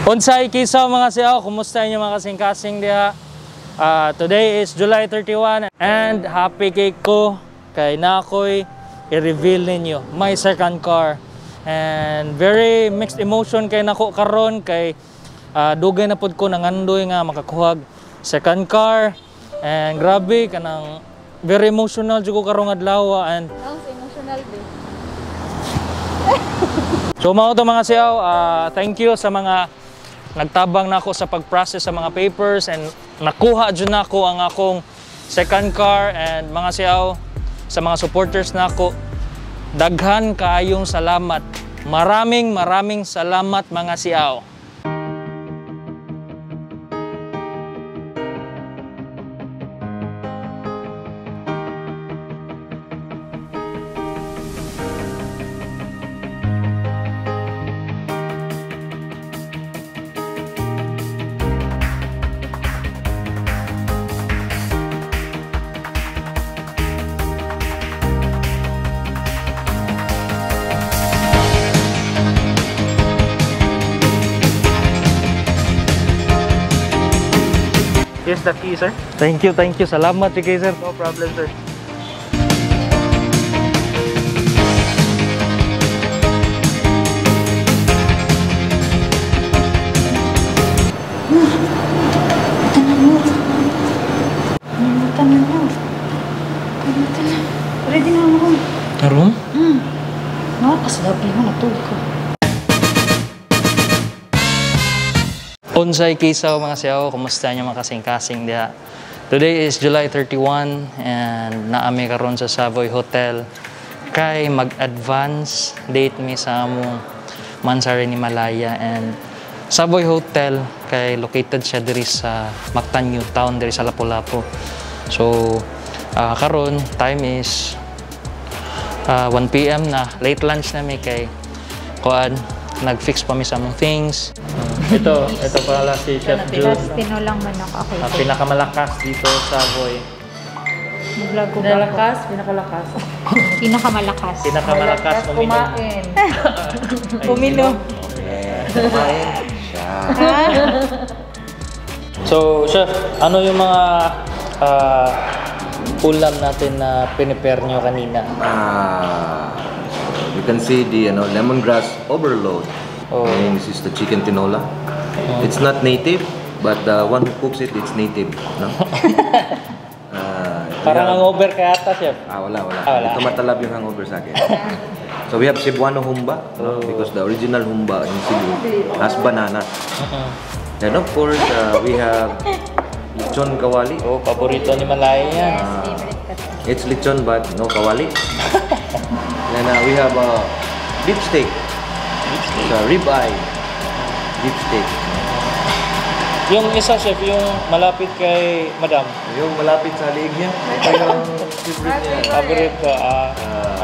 Unsay kisaw mga siyaw, kumusta inyo mga kasing-kasing diha? Today is July 31 and happy cake ko kay nakoy i-reveal ninyo my second car. And very mixed emotion kay nako karon kay dugay na pud ko nangandoy nga makakuhag second car. And grabe kanang very emotional jud ko karong adlaw and emotional din. So mao to mga siyaw, thank you sa mga nagtabang na ako sa pag-process sa mga papers and nakuha dyan na ako ang akong second car. And mga siyaw, sa mga supporters na ako, daghan kaayong salamat. Maraming salamat mga siyaw. Here's the key, sir. Thank you. Salamat kay sir. No problem, sir. Ready na ako. Karon? Nakakaslabi mo, natulog ko. Unsay kisaw mga siyaw, kumusta niyo mga kasing-kasing diha? Today is July 31 and naami karon sa Savoy Hotel kay mag-advance date mi sa among Mansari ni Malaya. And Savoy Hotel kay located siya diri sa Mactan New Town diri sa Lapu-Lapu. So karon time is 1 PM na, late lunch na mi kay kuan nag-fix pa mi sa among things. Ito pala si Chef June. Tinolang manok ako. Pinakamalakas dito sa Savoy. Vlog ko Pinakamalakas. Pinakamalakas kumain. Uminom. Kumain siya. So, Chef, ano yung mga ulam natin na prepare nyo kanina? You can see the lemongrass overload. Oh. And this is the chicken tinola. It's not native, but the one who cooks it, it's native. No? Parang hangover kaya ata, Chef? Wala. Wala. Ito matalab yung hangover sa akin. So we have Cebuano humba, no? Because the original humba in Cebu has banana. And of course, we have lechon kawali. Oh, paborito ni Malaya yan. It's lechon but no kawali. And we have beef steak. It's a rib eye. Beef steak. Yung isa, Chef, yung malapit kay Madam. Yung malapit sa liig niya. Ito yung favorite niya. Paborito.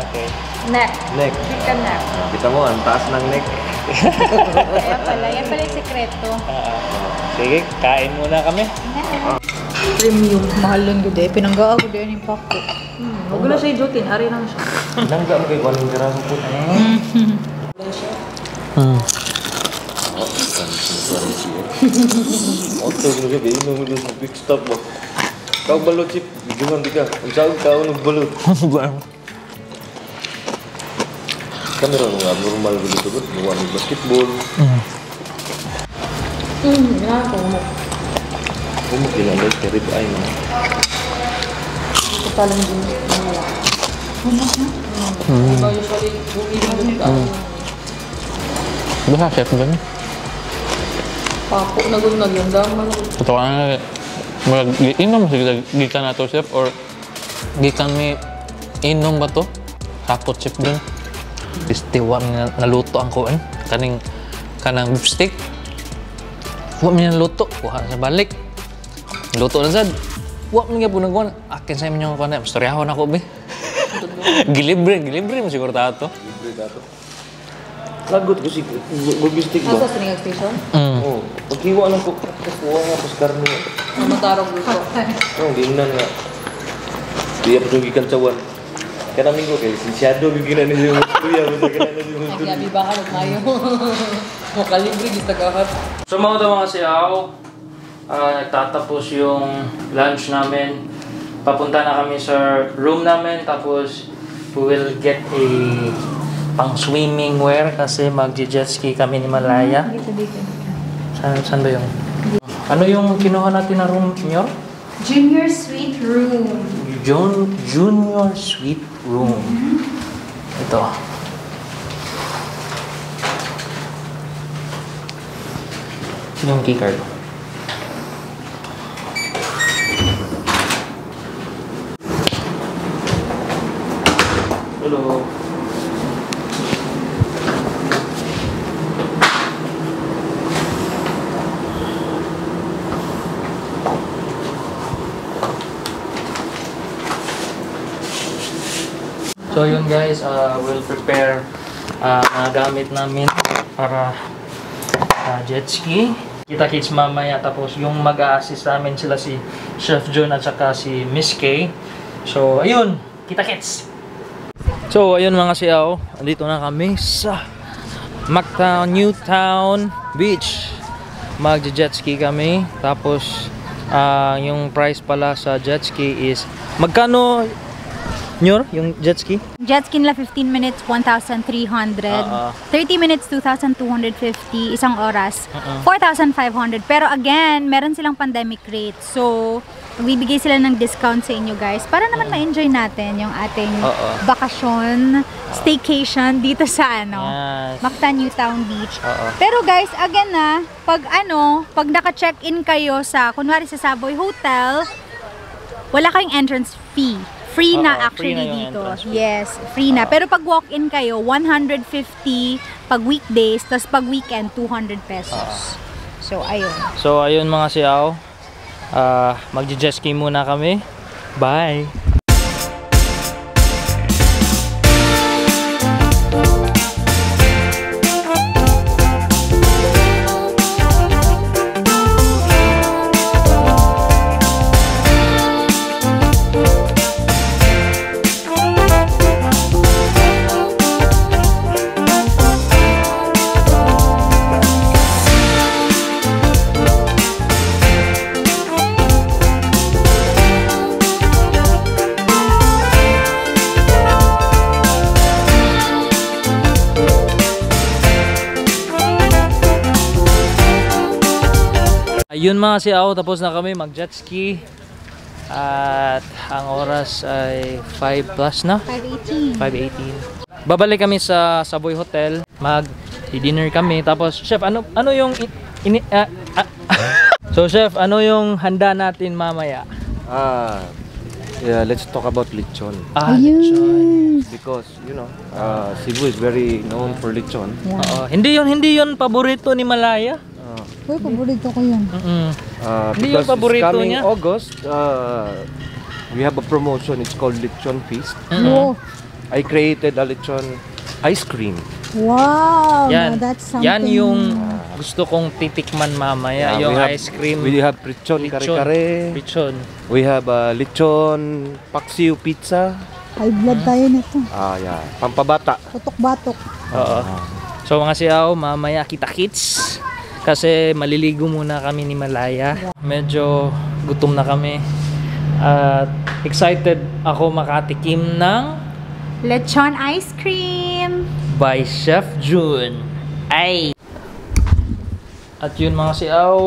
Okay. Neck. Neck. Chicken neck. Kita mo, ang taas ng neck. Yan pala yung sekreto. Sige, kain muna kami. Premium. Mahalon ko din. Pinanggaan ko din yung pako. Huwag na siya idutin. Ari lang siya. Nangga mo kay kung anong tiraso po. Oto mo gabi, inom mo sa big stop mo. Kau balot chip, gimana tika? Unsahog kau nagbalot. Kamera mo abnormal begitu kan, buat basketball. Kamu bilang ada kerip air mana? Ketalan din. Bisa, Chef, kan? Pako na gud nagyandam. Ito nga, inom gikan na to, Chef, or gikan mi inom ba to? Tapos, Chef, dun. Istiwan nga naluto ang kuan. Kanang beef steak. Huwag mo naluto. Kuha sa balik. Luto na sad. Huwag mo nga po nagkuhan. Akin sa inyo kuhan na. Mastoryahon ako, be. Gilibre mo siguro tato. Lagot kasi beef steak ba? Asa sa ningag station? Oh, paghiwa lang ko kuha nga pas karne. Matarog dito. Oh, ginan nga. Dia pergi kan cawan. Kaya namin ko kay si Shadow bigyan na niya. Kuya, basta ka na din. Nagyabi ba ka magmayo? Makalibre, gis tagahat. So mga ito mga siyaw, nagtatapos yung lunch namin. Papunta na kami sa room namin, tapos we will get a pang swimming wear kasi mag-jet ski kami ni Malaya. Saan ba yung? Ano yung kinuha natin na room, Nyor? Junior suite room. Junior suite room. Ito. Yung keycard. Hello. So yun guys, we'll prepare mga gamit namin para jet ski. Kita-kits mamaya, tapos yung mag-a-assist namin sila si Chef Jun at saka si Miss K. So ayun, kita-kits! So ayun mga siyaw, andito na kami sa Mactan, Newtown Beach. Mag-jet ski kami, tapos yung price pala sa jet ski is magkano? Nyor, yung jet ski? Jet ski nila 15 minutes, 1,300. 30 minutes, 2,250. Isang oras, 4,500. Pero again, meron silang pandemic rate. So, magbibigay sila ng discount sa inyo guys para naman ma-enjoy natin yung ating bakasyon, staycation dito sa Mactan, Newtown Beach. Pero guys, again pag naka-check-in kayo sa, kunwari sa Savoy Hotel, wala kayong entrance fee. Free na actually free na dito. Yes, free na. Pero pag walk-in kayo, 150 pag weekdays, tapos pag weekend, 200 pesos. So, ayun. So, ayun mga siyaw. Mag-jet ski muna kami. Bye! Ayun mga siyaw, tapos na kami mag-jet ski. At ang oras ay 5 plus na? 5:18. Babalik kami sa Savoy Hotel. Mag-dinner kami. Tapos, Chef, ano yung... So, Chef, ano yung handa natin mamaya? Yeah, let's talk about lechon. Lechon. Because, you know, Cebu is very known for lechon. Hindi yun paborito ni Malaya. Uy, paborito ko yun. Hindi yung paborito coming niya. August, we have a promotion. It's called Lechon Feast. Oh. I created a lechon ice cream. Wow! Yan, That's something. yan yung gusto kong titikman mamaya. Yung ice cream. We have lechon kare-kare. Lechon. We have lechon paksiw pizza. High blood tayo nito. Yeah. Pampabata. Tutok-batok. Oo. So mga siyaw, mamaya kita-kits. Kasi maliligo muna kami ni Malaya. Medyo gutom na kami. At excited ako makatikim ng Lechon ice cream. by Chef Jun. Ay! At yun mga siyaw,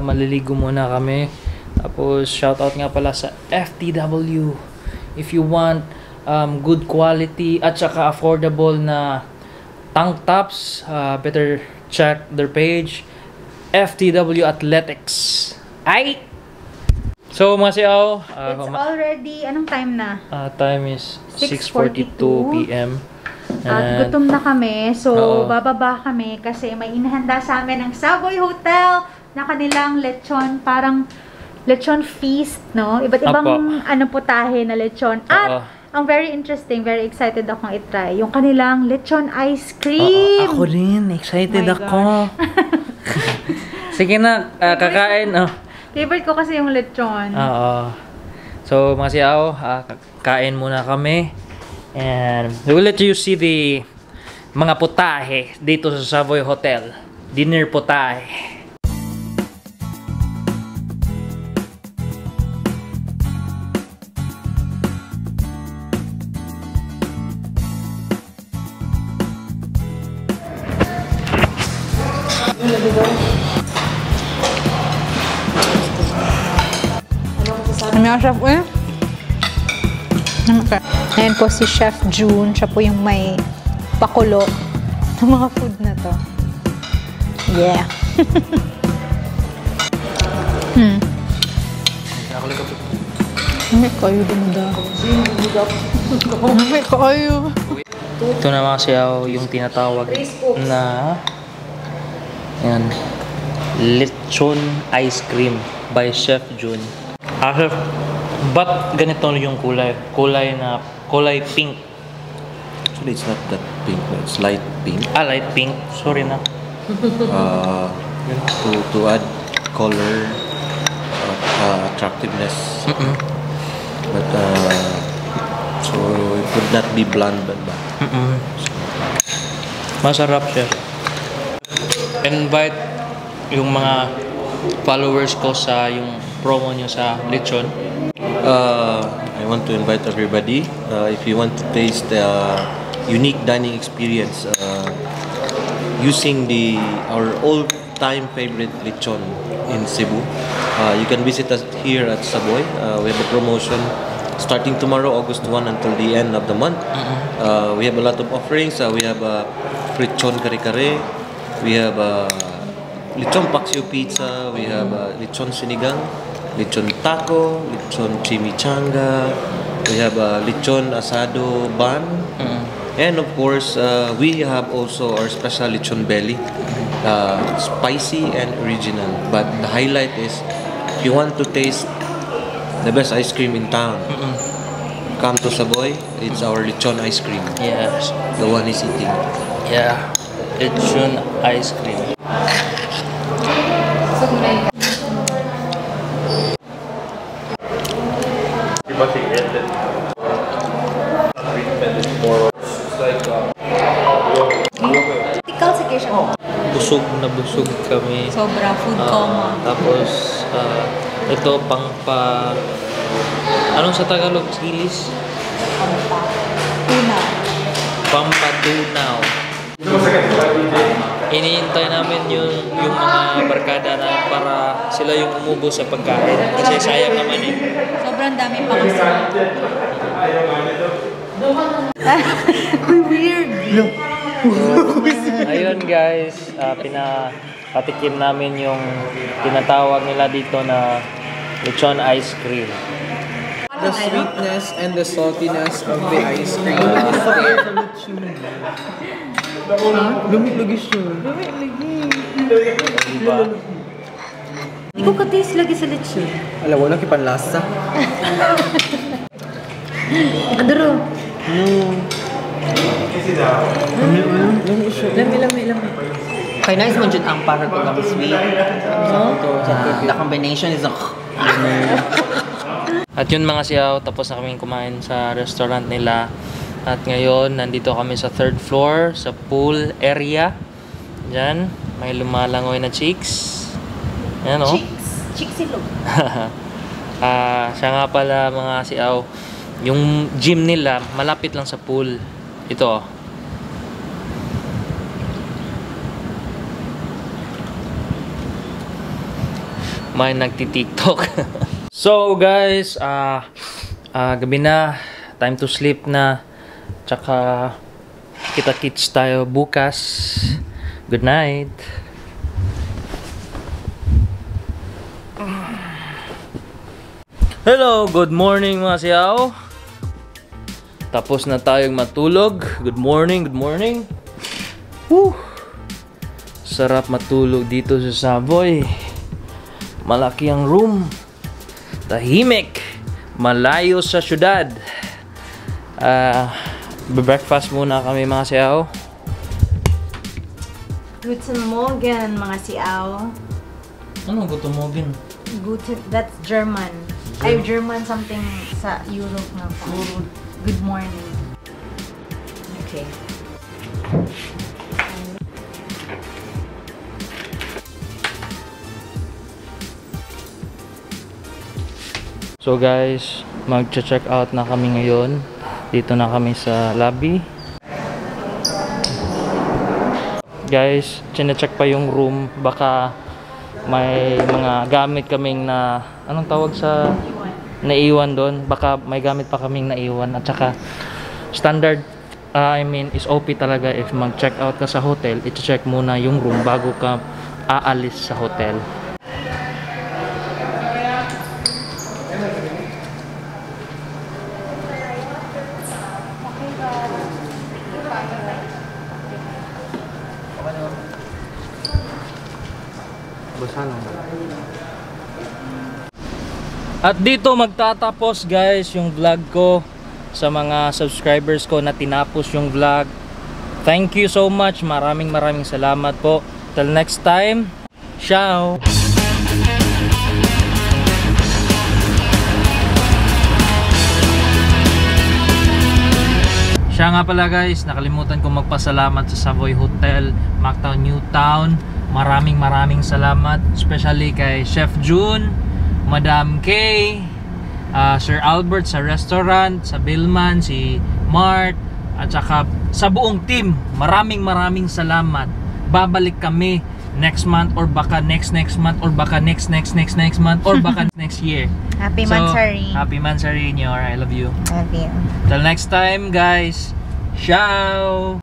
maliligo muna kami. Tapos shoutout nga pala sa FTW. If you want good quality at saka affordable na tank tops, better check their page, FTW Athletics. Ay! So mga siyaw, It's already, anong time na? time is 6:42 p.m. At gutom na kami, so bababa kami kasi may inahanda sa amin ng Savoy Hotel na kanilang lechon, parang lechon feast, no? Iba't ibang putahe na lechon. At ang very interesting, very excited akong itry, yung kanilang lechon ice cream. Ako rin, excited ako. Sige na, kakain. Favorite ko kasi yung lechon. So mga siyaw, kain muna kami. And we will let you see the mga putahe dito sa Savoy Hotel. Dinner putahe. Ano yung chef eh? Ayan po si Chef June. Siya po yung may pakulo ng mga food na to. Yeah. May kayo dumada. May kayo. Ito naman kasi yung tinatawag na yan, lechon ice cream by Chef June. But ganito yung kulay. Kulay pink. Actually, it's not that pink. It's light pink. Light pink. Sorry na. To add color, attractiveness. But so it would not be bland, but Masarap siya. Invite yung mga followers ko sa yung promo nyo sa lechon. I want to invite everybody. If you want to taste the unique dining experience using our all-time favorite lechon in Cebu, you can visit us here at Savoy. We have a promotion starting tomorrow, August 1 until the end of the month. We have a lot of offerings. We have lechon kare-kare. We have lechon paksiw pizza. We have lechon sinigang, lechon taco, lechon chimichanga. We have lechon asado bun. And of course, we have also our special lechon belly, spicy and original. But the highlight is, if you want to taste the best ice cream in town, come to Savoy. It's our lechon ice cream. Yes. The one is eating. Yeah. Lechon ice cream. Busog na busog kami. Sobra food coma. Tapos, ito anong sa Tagalog? Silis? Tunaw. Pampatunaw. Iniintay namin yung mga barkada na para sila yung umubos sa pagkain. Kasi sayang naman eh. Sobrang dami pa kasi. Weird. Ayun guys, pinapatikim namin yung tinatawag nila dito na lechon ice cream. The sweetness and the saltiness of the ice cream is there. Lumit-lagi siya. Diba? Hindi ko ka-taste lagi sa lechon. Alam, wala kipanlasa. Adoro. Lami. Kaya nice mo dyan ang para ko kami sweet. The combination is At yun mga siyaw, tapos na kaming kumain sa restaurant nila. At ngayon, nandito kami sa 3rd floor, sa pool area. Diyan, may lumalangoy na chicks. Yan o. Chicks silog. Siya nga pala mga siyaw, yung gym nila, malapit lang sa pool. Ito. May nagti-TikTok. So guys, gabi na, time to sleep na. Tsaka kita-kits tayo bukas. Good night. Hello, good morning mga siyaw. Tapos na tayong matulog. Good morning, good morning. Woo! Sarap matulog dito sa Savoy. Malaki ang room. Tahimik. Malayo sa syudad. Breakfast muna kami mga siyaw. Guten Morgen, mga siaw. Ano Guten Morgen? Guten, that's German. Ay, German something sa Europe nga pa. Good morning. Okay. So guys, mag-check out na kami ngayon. Dito na kami sa lobby. Guys, chine-check pa yung room. Baka may mga gamit kaming na, anong tawag sa naiwan doon? Baka may gamit pa kaming naiwan. At saka standard, is OP talaga if mag-check out ka sa hotel, i-check muna yung room bago ka aalis sa hotel. At dito magtatapos guys yung vlog ko. Sa mga subscribers ko na tinapos yung vlog, thank you so much. Maraming salamat po. Till next time, ciao. Siya nga pala guys, nakalimutan kong magpasalamat sa Savoy Hotel, Mactan, Newtown. Maraming salamat, especially kay Chef June, Madam Kay, Sir Albert sa restaurant, sa Billman, si Mart, at saka sa buong team. Maraming salamat. Babalik kami next month or baka next month or baka next month or baka next year. Happy Mansari. Happy Mansari, Nyor. I love you. Love you. Till next time guys. Ciao.